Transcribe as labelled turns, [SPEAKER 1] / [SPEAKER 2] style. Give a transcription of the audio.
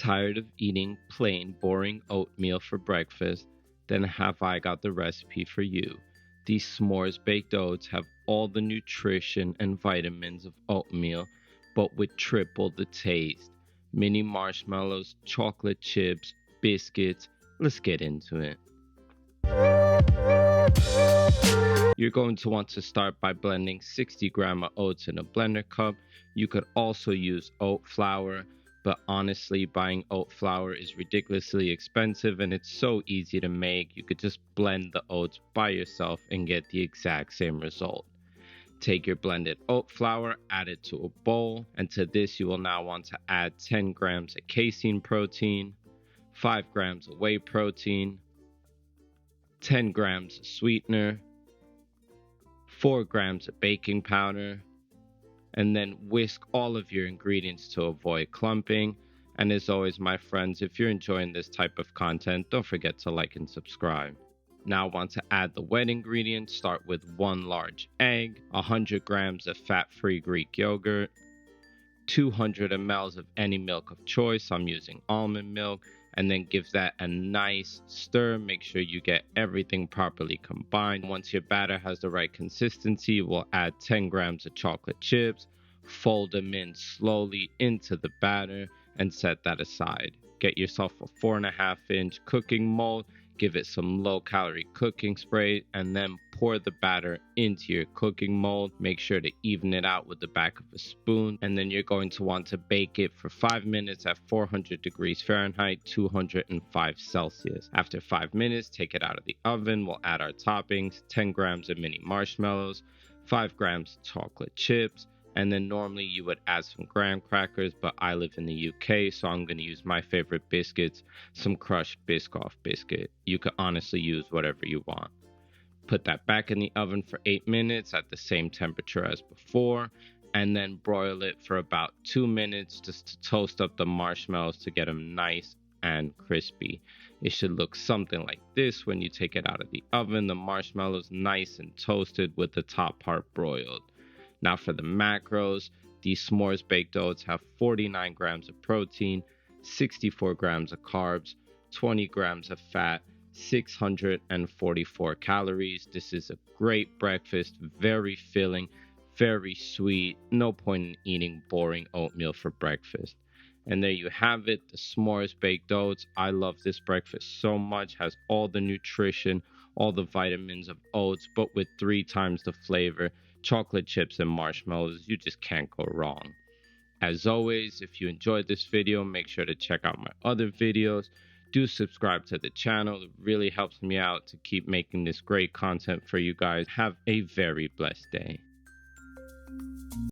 [SPEAKER 1] Tired of eating plain, boring oatmeal for breakfast? Then have I got the recipe for you. These s'mores baked oats have all the nutrition and vitamins of oatmeal, but with triple the taste. Mini marshmallows, chocolate chips, biscuits. Let's get into it. You're going to want to start by blending 60 grams of oats in a blender cup. You could also use oat flour, but honestly, buying oat flour is ridiculously expensive and it's so easy to make. You could just blend the oats by yourself and get the exact same result. Take your blended oat flour, add it to a bowl, and to this you will now want to add 10 grams of casein protein, 5 grams of whey protein, 10 grams of sweetener, 4 grams of baking powder, and then whisk all of your ingredients to avoid clumping. And as always, my friends, if you're enjoying this type of content, don't forget to like and subscribe. Now I want to add the wet ingredients. Start with 1 large egg, 100 grams of fat-free Greek yogurt, 200 ml of any milk of choice. I'm using almond milk. And then give that a nice stir. Make sure you get everything properly combined. Once your batter has the right consistency, we'll add 10 grams of chocolate chips, fold them in slowly into the batter, and set that aside. Get yourself a 4.5-inch cooking mold, give it some low-calorie cooking spray, and then pour the batter into your cooking mold. Make sure to even it out with the back of a spoon, and then you're going to want to bake it for 5 minutes at 400 degrees Fahrenheit, 205 Celsius. After 5 minutes, take it out of the oven. We'll add our toppings: 10 grams of mini marshmallows, 5 grams of chocolate chips, and then normally you would add some graham crackers, but I live in the UK, so I'm going to use my favorite biscuits, some Crushed Biscoff Biscuit. You could honestly use whatever you want. Put that back in the oven for 8 minutes at the same temperature as before, and then broil it for about 2 minutes just to toast up the marshmallows to get them nice and crispy. It should look something like this when you take it out of the oven. The marshmallows nice and toasted with the top part broiled. Now for the macros, these s'mores baked oats have 49 grams of protein, 64 grams of carbs, 20 grams of fat, 644 calories. This is a great breakfast, very filling, very sweet. No point in eating boring oatmeal for breakfast. And there you have it, the s'mores baked oats. I love this breakfast so much. Has all the nutrition, all the vitamins of oats, but with 3 times the flavor. Chocolate chips and marshmallows, you just can't go wrong. As always, if you enjoyed this video, make sure to check out my other videos. Do subscribe to the channel. It really helps me out to keep making this great content for you guys. Have a very blessed day.